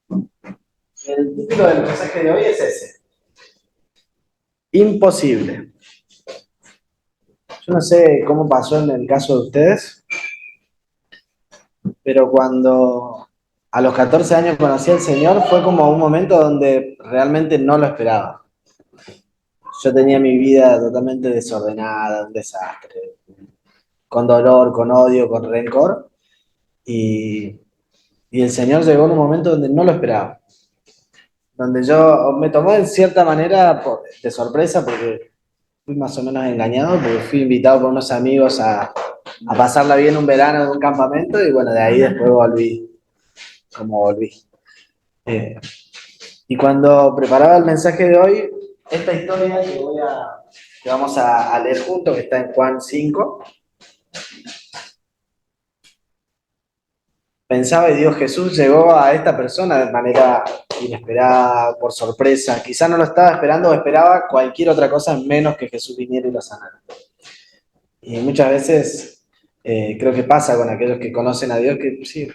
El título del mensaje de hoy es ese: imposible. Yo no sé cómo pasó en el caso de ustedes, pero cuando a los 14 años conocí al Señor fue como un momento donde realmente no lo esperaba. Yo tenía mi vida totalmente desordenada, un desastre, con dolor, con odio, con rencor, y, y el Señor llegó en un momento donde no lo esperaba, donde yo me tomó en cierta manera de sorpresa porque fui más o menos engañado, porque fui invitado por unos amigos a pasarla bien un verano en un campamento y bueno, de ahí después volví como volví. Eh, y cuando preparaba el mensaje de hoy, esta historia que vamos a leer juntos, que está en Juan 5, pensaba y Dios, Jesús llegó a esta persona de manera inesperada, por sorpresa. Quizá no lo estaba esperando o esperaba cualquier otra cosa menos que Jesús viniera y lo sanara. Y muchas veces creo que pasa con aquellos que conocen a Dios que sí,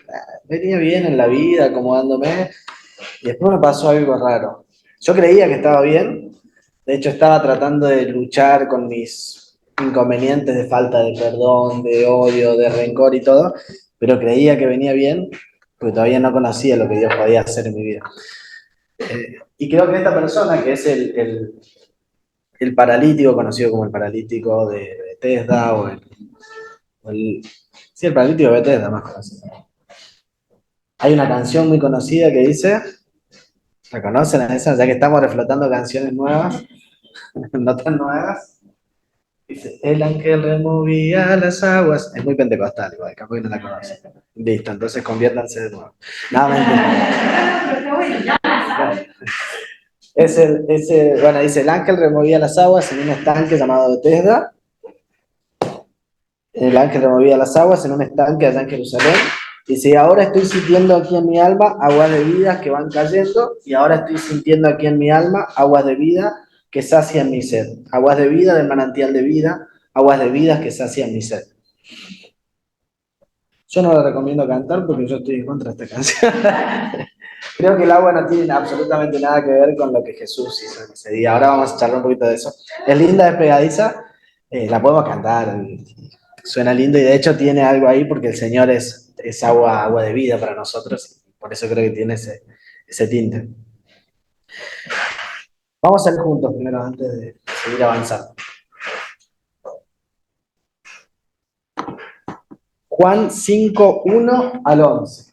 venía bien en la vida, acomodándome, y después me pasó algo raro. Yo creía que estaba bien, de hecho estaba tratando de luchar con mis inconvenientes de falta de perdón, de odio, de rencor y todo, pero creía que venía bien porque todavía no conocía lo que Dios podía hacer en mi vida. Y creo que esta persona, que es el paralítico, conocido como el paralítico de Bethesda, el, sí, el paralítico de Bethesda, más conocido. Hay una canción muy conocida que dice, ¿la conocen a esa? Ya que estamos reflotando canciones nuevas, no tan nuevas. Dice, el ángel removía las aguas. Es muy pentecostal, igual, capaz que no la conocen. Listo, entonces conviértanse de nuevo. No, mentira. Bueno, dice, el ángel removía las aguas en un estanque llamado Bethesda. El ángel removía las aguas en un estanque allá en Jerusalén. Dice, ahora estoy sintiendo aquí en mi alma aguas de vida que van cayendo, y ahora estoy sintiendo aquí en mi alma aguas de vida que sacian mi sed. Aguas de vida del manantial de vida, aguas de vida que sacian mi sed. Yo no la recomiendo cantar porque yo estoy en contra de esta canción. Creo que el agua no tiene absolutamente nada que ver con lo que Jesús hizo en ese día. Ahora vamos a charlar un poquito de eso. Es linda, es pegadiza, la podemos cantar, suena lindo y de hecho tiene algo ahí porque el Señor es agua, agua de vida para nosotros. Por eso creo que tiene ese tinte. Vamos a ir juntos primero antes de seguir avanzando. Juan 5, 1 al 11.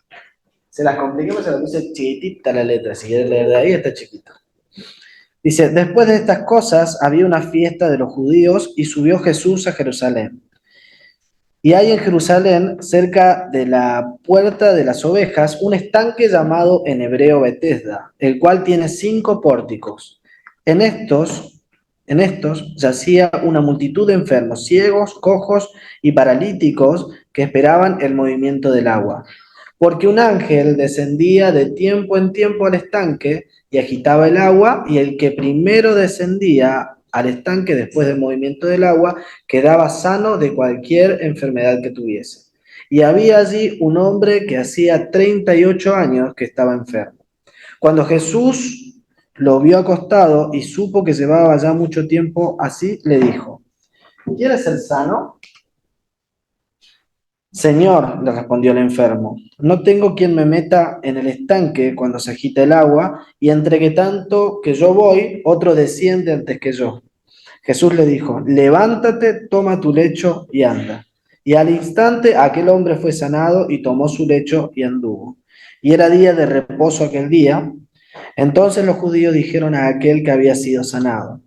Se las compliquemos, se las puse chiquitita la letra. Si quieres leer de ahí, está chiquito. Dice, después de estas cosas había una fiesta de los judíos y subió Jesús a Jerusalén. Y hay en Jerusalén, cerca de la puerta de las ovejas, un estanque llamado en hebreo Betesda, el cual tiene 5 pórticos. En estos, en estos yacía una multitud de enfermos, ciegos, cojos y paralíticos que esperaban el movimiento del agua. Porque un ángel descendía de tiempo en tiempo al estanque y agitaba el agua, y el que primero descendía al estanque después del movimiento del agua quedaba sano de cualquier enfermedad que tuviese. Y había allí un hombre que hacía 38 años que estaba enfermo. Cuando Jesús lo vio acostado y supo que llevaba ya mucho tiempo así, le dijo, ¿quieres ser sano? Señor, le respondió el enfermo, no tengo quien me meta en el estanque cuando se agita el agua, y entre que tanto que yo voy, otro desciende antes que yo. Jesús le dijo, levántate, toma tu lecho y anda. Y al instante aquel hombre fue sanado y tomó su lecho y anduvo. Y era día de reposo aquel día. Entonces los judíos dijeron a aquel que había sido sanado,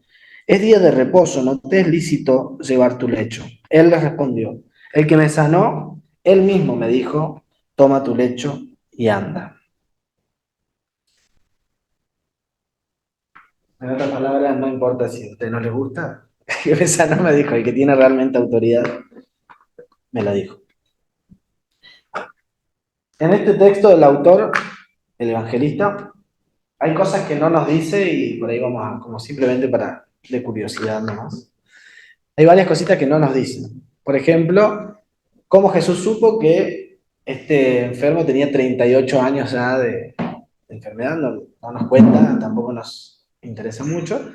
es día de reposo, no te es lícito llevar tu lecho. Él les respondió, el que me sanó, él mismo me dijo, toma tu lecho y anda. En otras palabras, no importa si a usted no le gusta, el que me sanó me dijo, el que tiene realmente autoridad me lo dijo. En este texto del autor, el evangelista, hay cosas que no nos dice y por ahí vamos a, como simplemente para de curiosidad nomás. Hay varias cositas que no nos dicen. Por ejemplo, cómo Jesús supo que este enfermo tenía 38 años ya de enfermedad, no nos cuenta, tampoco nos interesa mucho.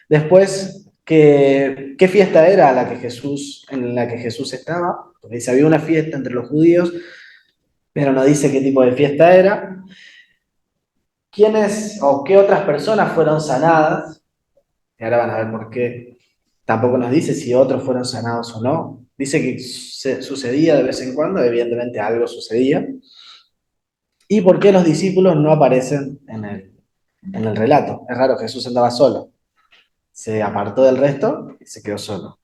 Después, ¿qué fiesta era en la que Jesús estaba? Porque dice, había una fiesta entre los judíos, pero no dice qué tipo de fiesta era. ¿Quiénes o qué otras personas fueron sanadas? Y ahora van a ver por qué. Tampoco nos dice si otros fueron sanados o no. Dice que sucedía de vez en cuando, evidentemente algo sucedía. ¿Y por qué los discípulos no aparecen en el relato? Es raro, Jesús andaba solo. Se apartó del resto y se quedó solo.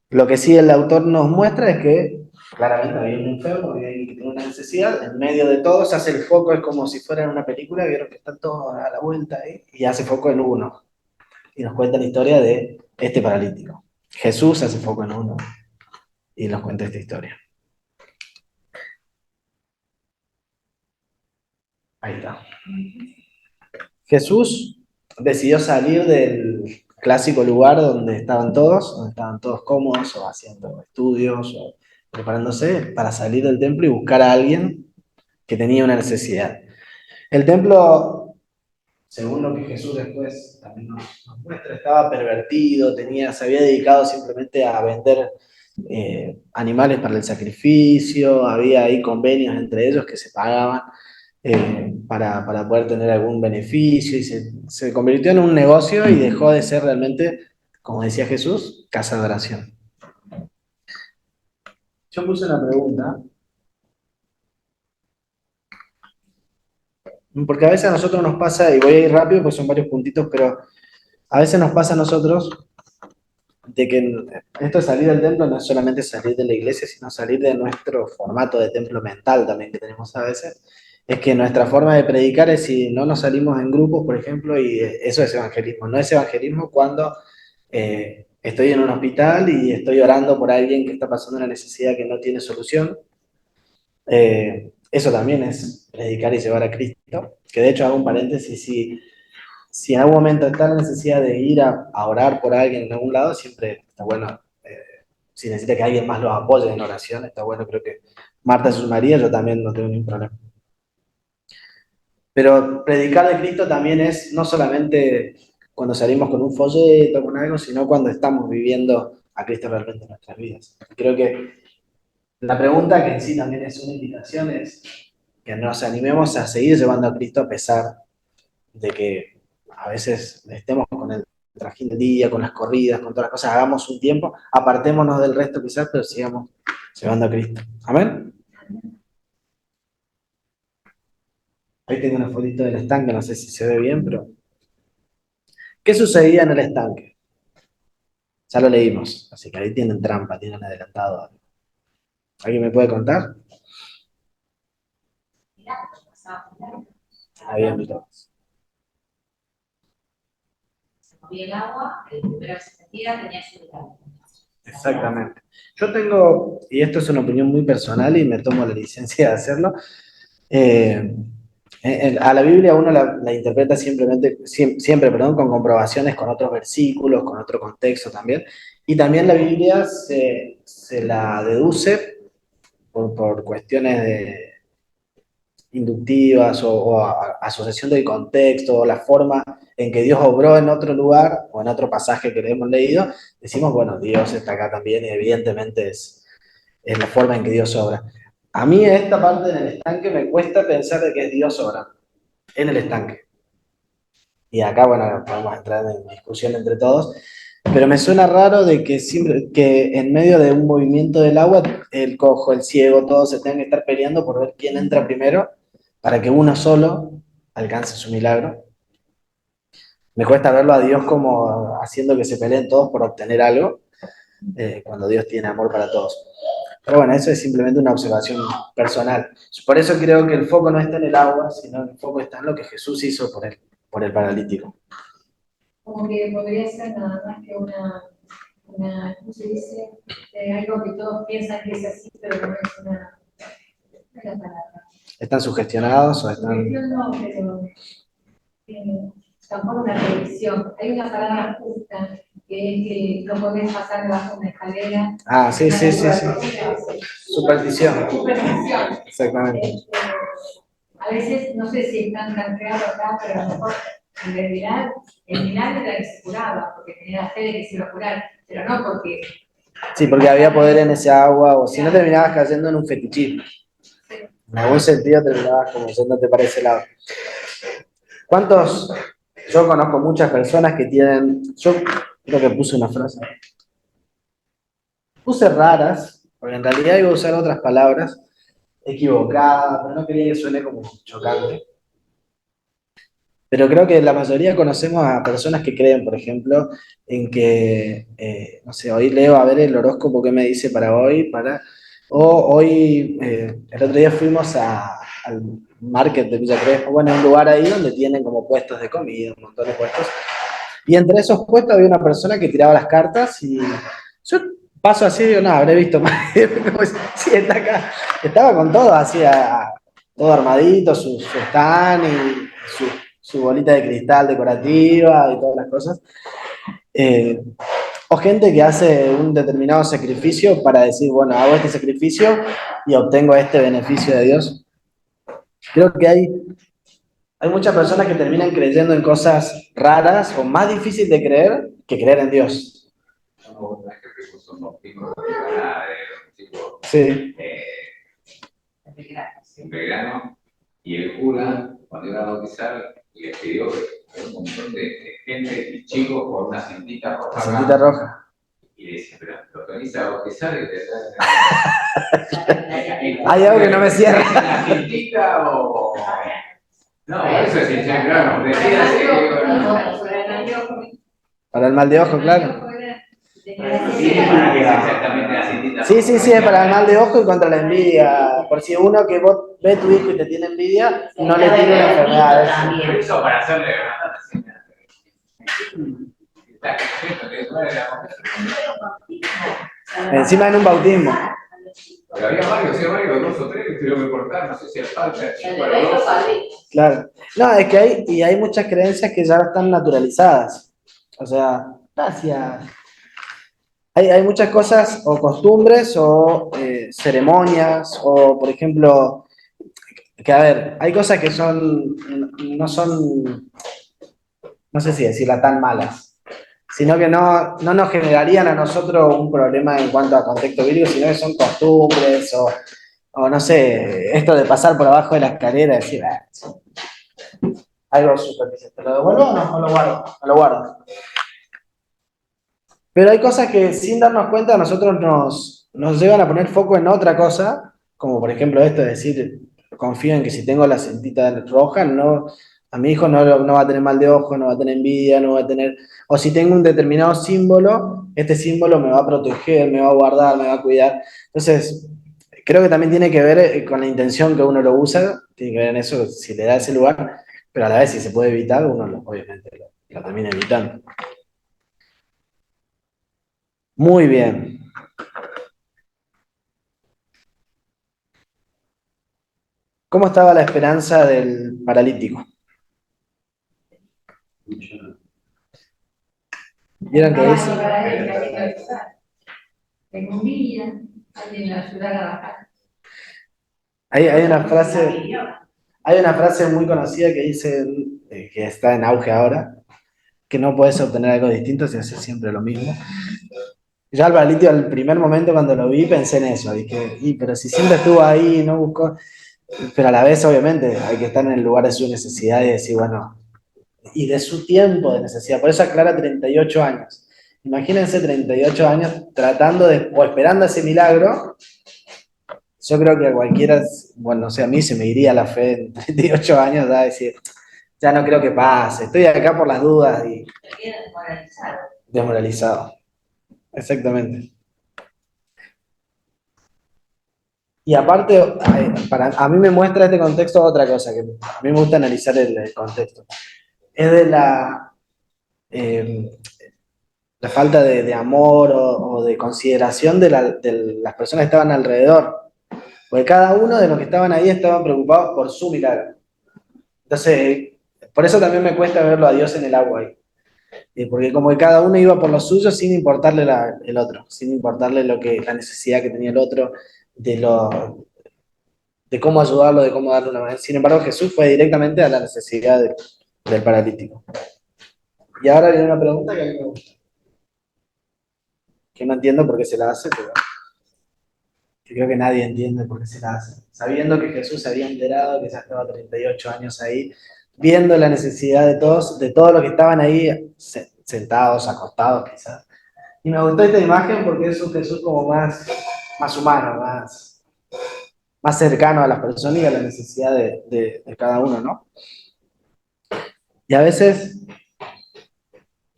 Lo que sí el autor nos muestra es que claramente había un enfermo, había alguien que tiene una necesidad, en medio de todo se hace el foco, es como si fuera en una película, vieron que están todos a la vuelta ahí, y hace foco en uno. Y nos cuenta la historia de este paralítico. Jesús hace foco en uno y nos cuenta esta historia. Ahí está. Jesús decidió salir del clásico lugar donde estaban todos cómodos o haciendo estudios o preparándose para salir del templo y buscar a alguien que tenía una necesidad. El templo, según lo que Jesús después también nos muestra, estaba pervertido, se había dedicado simplemente a vender animales para el sacrificio, había ahí convenios entre ellos que se pagaban para poder tener algún beneficio y se convirtió en un negocio y dejó de ser realmente, como decía Jesús, casa de oración. Yo puse una pregunta, porque a veces a nosotros nos pasa, y voy a ir rápido porque son varios puntitos, pero a veces nos pasa a nosotros de que esto de salir del templo no es solamente salir de la iglesia, sino salir de nuestro formato de templo mental también que tenemos a veces. Es que nuestra forma de predicar es si no nos salimos en grupos, por ejemplo, y eso es evangelismo. No es evangelismo cuando estoy en un hospital y estoy orando por alguien que está pasando una necesidad que no tiene solución. Eso también es predicar y llevar a Cristo. Que de hecho hago un paréntesis, si en algún momento está la necesidad de ir a orar por alguien en algún lado, siempre está bueno, si necesita que alguien más los apoye en oración, está bueno, creo que Marta es su María, yo también no tengo ningún problema. Pero predicar de Cristo también es no solamente cuando salimos con un folleto, con algo, sino cuando estamos viviendo a Cristo realmente en nuestras vidas. Creo que la pregunta, que en sí también es una invitación, es que nos animemos a seguir llevando a Cristo a pesar de que a veces estemos con el trajín del día, con las corridas, con todas las cosas, hagamos un tiempo, apartémonos del resto quizás, pero sigamos llevando a Cristo. Amén. Ahí tengo una fotito del estanque, no sé si se ve bien, pero ¿qué sucedía en el estanque? Ya lo leímos, así que ahí tienen trampa, tienen adelantado algo. ¿Alguien me puede contar? Ahí en todos. Se movía el agua, el primero que se metía tenía su milagro. Exactamente. Yo tengo, y esto es una opinión muy personal y me tomo la licencia de hacerlo, eh, a la Biblia uno la interpreta siempre, perdón, con comprobaciones, con otros versículos, con otro contexto también. Y también la Biblia se la deduce por cuestiones inductivas o asociación del contexto o la forma en que Dios obró en otro lugar o en otro pasaje que le hemos leído. Decimos, bueno, Dios está acá también y evidentemente es la forma en que Dios obra. A mí esta parte en el estanque me cuesta pensar de que es Dios obrando en el estanque. Y acá, bueno, podemos entrar en discusión entre todos, pero me suena raro de que en medio de un movimiento del agua, el cojo, el ciego, todos se tengan que estar peleando por ver quién entra primero para que uno solo alcance su milagro. Me cuesta verlo a Dios como haciendo que se peleen todos por obtener algo, cuando Dios tiene amor para todos. Pero bueno, eso es simplemente una observación personal. Por eso creo que el foco no está en el agua, sino el foco está en lo que Jesús hizo por el paralítico. Como que podría ser nada más que ¿cómo se dice? Algo que todos piensan que es así, pero no es una palabra. ¿Están sugestionados o están...? Sugestión no, pero tampoco una predicción. Hay una palabra justa que es que no podés pasar debajo de una escalera. Ah, sí. Superstición. Superstición. Exactamente. A a veces, no sé si están tan claros acá, pero a lo mejor en realidad el milagro era que se curaba, porque tenía la fe de que se iba a curar, pero no porque... Sí, porque había poder en ese agua, o si no terminabas cayendo en un fetichismo. En algún sentido terminabas como yéndote para ese lado. ¿Cuántos? Yo conozco muchas personas que tienen, yo creo que puse una frase, puse raras, porque en realidad iba a usar otras palabras, equivocadas, pero no quería que suene como chocante. Pero creo que la mayoría conocemos a personas que creen, por ejemplo, en que, no sé, hoy leo a ver el horóscopo que me dice para hoy, o hoy, el otro día fuimos al market de Villa Crespo, bueno, un lugar ahí donde tienen como puestos de comida, un montón de puestos, y entre esos puestos había una persona que tiraba las cartas y yo paso así y digo, no, habré visto más, como sí, está acá, estaba con todo así, todo armadito, su stand y su bolita de cristal decorativa y todas las cosas. Eh, o gente que hace un determinado sacrificio para decir, bueno, hago este sacrificio y obtengo este beneficio de Dios. Creo que hay muchas personas que terminan creyendo en cosas raras o más difíciles de creer que creer en Dios. Sí. En Belgrano, y el cura, cuando iba a bautizar, le pidió que un montón de gente y chicos con una cintita roja. La cintita roja. Y le dice, pero lo venís a bautizar y te Hay algo que no me cierra. ¿La cintita o...? No, eso es sincero, claro. Decía así, para el mal de ojo, claro. Exactamente la cintita. Sí, es para el mal de ojo y contra la envidia. Por si uno que vos ve tu hijo y te tiene envidia, no le tiene una enfermedad. Eso para hacerle encima en un bautismo. Pero había varios, 2 o 3 que tuvieron que cortar, no sé si el padre. Claro. No, es que hay muchas creencias que ya están naturalizadas. O sea, gracias. Hay muchas cosas o costumbres o ceremonias o, por ejemplo, que a ver, hay cosas que no son, no sé si decirla tan malas, sino que no nos generarían a nosotros un problema en cuanto a contexto bíblico, sino que son costumbres o no sé, esto de pasar por abajo de la escalera y decir, algo superficial, ¿te lo devuelvo o no? No lo guardo, no lo guardo. Pero hay cosas que sin darnos cuenta a nosotros nos llevan a poner foco en otra cosa, como por ejemplo esto de decir, confío en que si tengo la cintita roja, no, a mi hijo no va a tener mal de ojo, no va a tener envidia, no va a tener... O si tengo un determinado símbolo, este símbolo me va a proteger, me va a guardar, me va a cuidar. Entonces, creo que también tiene que ver con la intención que uno lo usa, tiene que ver en eso, si le da ese lugar, pero a la vez si se puede evitar, uno obviamente lo termina evitando. Muy bien. ¿Cómo estaba la esperanza del paralítico? ¿Vieron qué dice? Tengo envidia, alguien me ayudar a bajar. Hay una frase muy conocida que dice, que está en auge ahora, que no puedes obtener algo distinto si haces siempre lo mismo. Yo al paralítico, al primer momento cuando lo vi, pensé en eso. Dije, pero si siempre estuvo ahí, no buscó. Pero a la vez, obviamente, hay que estar en el lugar de su necesidad y decir, bueno, y de su tiempo de necesidad. Por eso aclara 38 años. Imagínense 38 años tratando o esperando ese milagro. Yo creo que a cualquiera, bueno, o sea, a mí se me iría la fe en 38 años, a decir, ya no creo que pase, estoy acá por las dudas y... Desmoralizado. Exactamente. Y aparte, a mí me muestra este contexto otra cosa, que a mí me gusta analizar el contexto. Es de la falta de amor o de consideración de las personas que estaban alrededor. Porque cada uno de los que estaban ahí estaban preocupados por su milagro. Entonces, por eso también me cuesta verlo a Dios en el agua ahí. Porque como que cada uno iba por lo suyo sin importarle el otro, sin importarle la necesidad que tenía el otro, de cómo ayudarlo, de cómo darle una mano. Sin embargo, Jesús fue directamente a la necesidad del paralítico. Y ahora viene una pregunta que a mí me gusta, que no entiendo por qué se la hace, pero que creo que nadie entiende por qué se la hace. Sabiendo que Jesús se había enterado que ya estaba 38 años ahí, viendo la necesidad de todos los que estaban ahí sentados, acostados quizás. Y me gustó esta imagen porque es un Jesús como más humano, más cercano a las personas y a la necesidad de cada uno, ¿no? Y a veces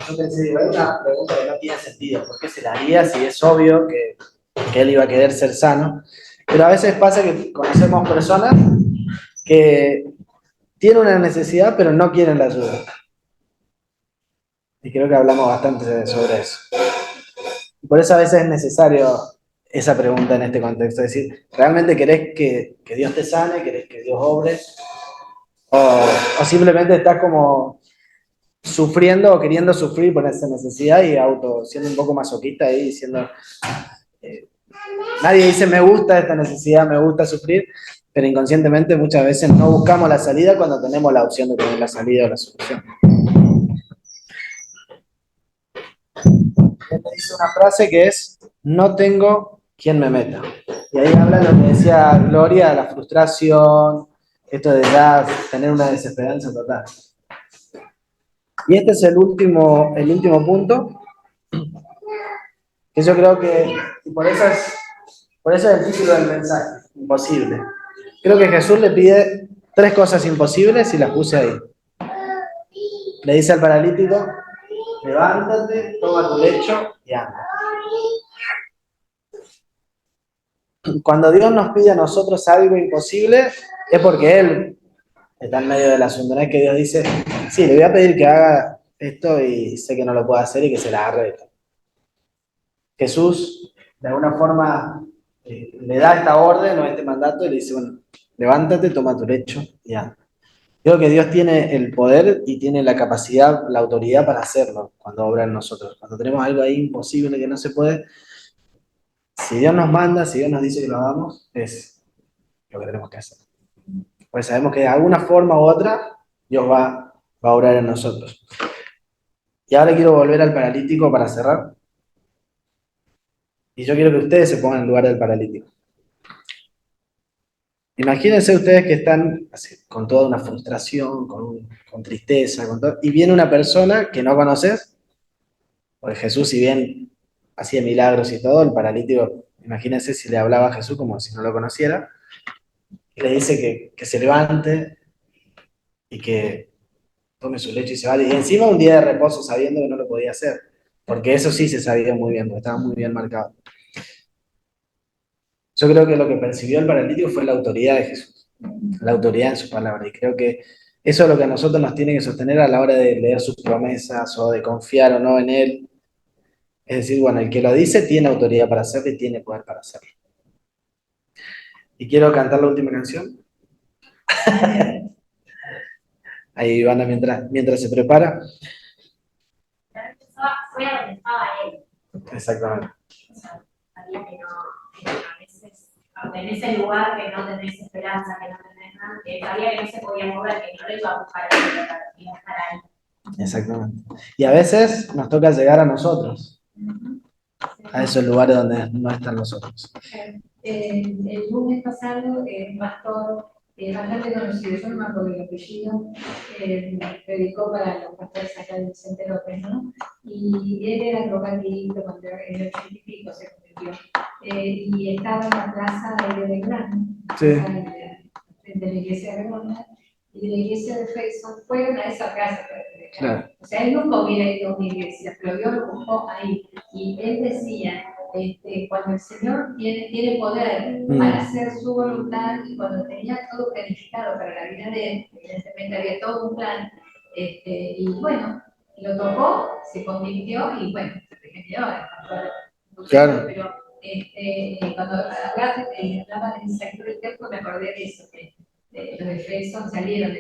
yo pensé, digo, hay una pregunta que no tiene sentido, ¿por qué se la haría si es obvio que él iba a querer ser sano? Pero a veces pasa que conocemos personas que tienen una necesidad pero no quieren la ayuda. Y creo que hablamos bastante sobre eso. Y por eso a veces es necesario esa pregunta en este contexto, es decir, ¿realmente querés que Dios te sane? ¿Querés que Dios obre? O simplemente estás como sufriendo o queriendo sufrir por esa necesidad y siendo un poco masoquista ahí, diciendo, eh, nadie dice me gusta esta necesidad, me gusta sufrir, pero inconscientemente muchas veces no buscamos la salida cuando tenemos la opción de tener la salida o la solución. Él dice una frase que es, no tengo quien me meta. Y ahí habla lo que decía Gloria, la frustración, esto de ya tener una desesperanza total. Y este es el último punto, que yo creo que, y por eso es el título del mensaje, imposible. Creo que Jesús le pide 3 cosas imposibles y las puse ahí. Le dice al paralítico, levántate, toma tu lecho y anda. Cuando Dios nos pide a nosotros algo imposible, es porque Él está en medio del asunto. No es que Dios dice, sí, le voy a pedir que haga esto y sé que no lo puede hacer y que se la arregle. Jesús, de alguna forma, le da esta orden o este mandato y le dice, bueno, levántate, toma tu lecho y anda. Creo que Dios tiene el poder y tiene la capacidad, la autoridad para hacerlo cuando obra en nosotros. Cuando tenemos algo ahí imposible que no se puede, si Dios nos manda, si Dios nos dice que lo hagamos, es lo que tenemos que hacer. Pues sabemos que de alguna forma u otra Dios va a obrar en nosotros. Y ahora quiero volver al paralítico para cerrar. Y yo quiero que ustedes se pongan en lugar del paralítico. Imagínense ustedes que están así, con toda una frustración, con tristeza, y viene una persona que no conoces, porque Jesús, si bien hacía milagros y todo, el paralítico, imagínense si le hablaba a Jesús como si no lo conociera, y le dice que se levante y que tome su lecho y se vaya. Y encima un día de reposo sabiendo que no lo podía hacer, porque eso sí se sabía muy bien, porque estaba muy bien marcado. Yo creo que lo que percibió el paralítico fue la autoridad de Jesús, la autoridad en su palabra. Y creo que eso es lo que a nosotros nos tiene que sostener a la hora de leer sus promesas o de confiar o no en Él. Es decir, bueno, el que lo dice tiene autoridad para hacerlo y tiene poder para hacerlo. Y quiero cantar la última canción. Ahí Ivana mientras se prepara. Fue a donde estaba él. Exactamente. O sea, sabía que a veces, aunque en ese lugar que no tenés esperanza, que no tenés nada, que sabía que no se podía mover, que no lo iba a buscar, que iba a estar ahí. Exactamente. Y a veces nos toca llegar a nosotros, a esos lugares donde no están nosotros. El lunes pasado, un pastor bastante conocido, yo no me acuerdo el apellido, predicó para los pastores acá de Vicente López, ¿no? Y él era drogadicto cuando en el 80 y pico se convirtió. Y estaba en la plaza de Belgrano, Sí. frente a la iglesia de Belgrano, y de la iglesia de Faison fueron a esa casa para predicar. Claro. O sea, él nunca hubiera ido a una iglesia, pero Dios lo buscó ahí. Y él decía, cuando el Señor tiene poder para hacer su voluntad y cuando tenía todo planificado para la vida de él, evidentemente había todo un plan, y bueno, lo tocó, se convirtió y bueno, se regeneró, Claro. pero cuando hablaba del sector del tiempo me acordé de eso, que los de Faison salieron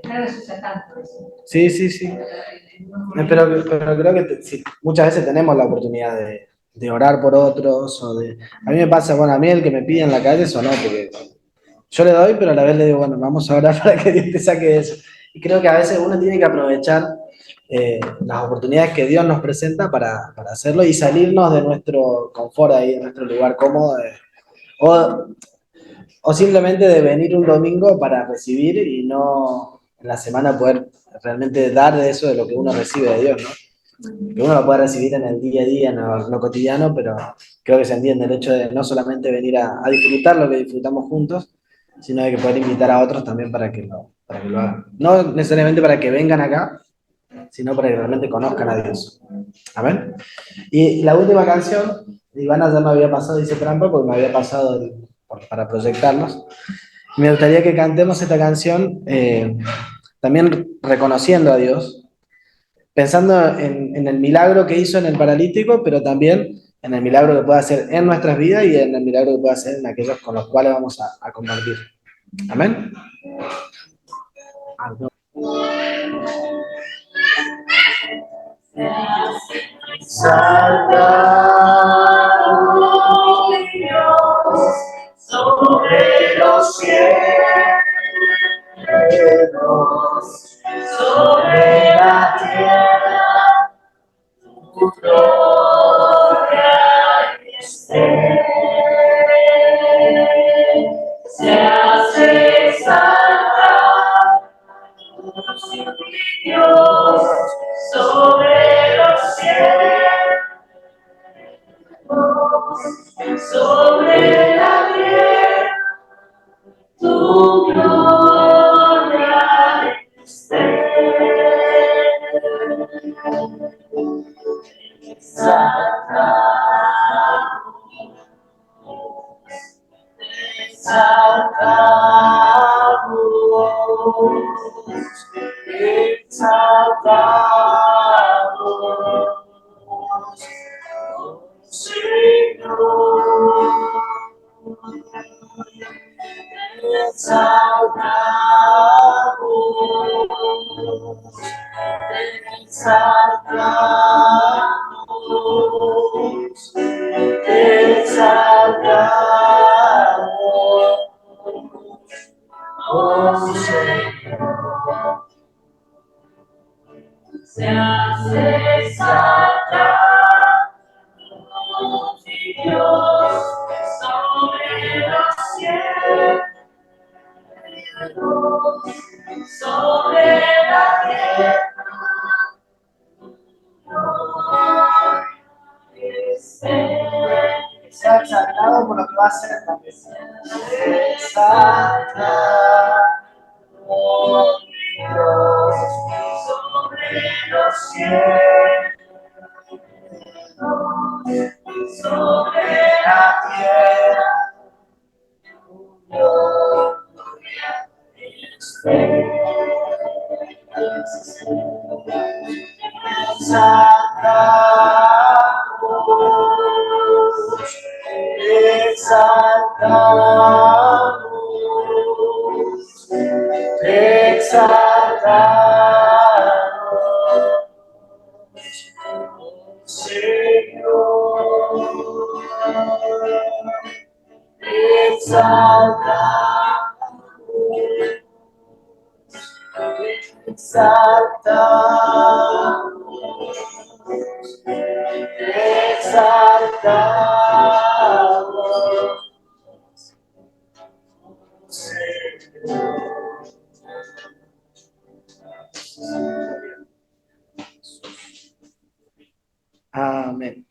claro, se usa tanto eso. Sí. Pero creo que sí, muchas veces tenemos la oportunidad de orar por otros, A mí me pasa, bueno, a mí el que me pide en la calle eso no, porque yo le doy, pero a la vez le digo, bueno, vamos a orar para que Dios te saque de eso. Y creo que a veces uno tiene que aprovechar las oportunidades que Dios nos presenta para hacerlo y salirnos de nuestro confort ahí, de nuestro lugar cómodo, o, o simplemente de venir un domingo para recibir y no en la semana poder realmente dar de eso de lo que uno recibe de Dios, ¿no? Que uno lo puede recibir en el día a día, en lo cotidiano, pero creo que se entiende el hecho de no solamente venir a disfrutar lo que disfrutamos juntos, sino de que poder invitar a otros también para que lo hagan. No necesariamente para que vengan acá, sino para que realmente conozcan a Dios. Amén. Y la última canción, Ivana ya me había pasado, dice trampa, porque me había pasado para proyectarlos. Me gustaría que cantemos esta canción también reconociendo a Dios, pensando en el milagro que hizo en el paralítico, pero también en el milagro que puede hacer en nuestras vidas y en el milagro que puede hacer en aquellos con los cuales vamos a compartir. Amén. Saltado Dios sobre los cielos, sobre la tierra, tu gloria esté. Se hace exaltar Dios sobre los cielos, sobre la tierra, tu gloria esté. Exaltamos, Señor. Exaltamos, exaltamos, exaltamos, oh Señor. Se hace exaltar, oh Dios, sobre los cielos, sobre la tierra, Sea exaltado por lo que va a hacer también. exaltar, oh Dios, sobre los cielos, sobre la tierra, gloria esté. Exaltamos, exaltamos, Señor. Exaltamos, exaltamos, exaltamos, Señor. Amén.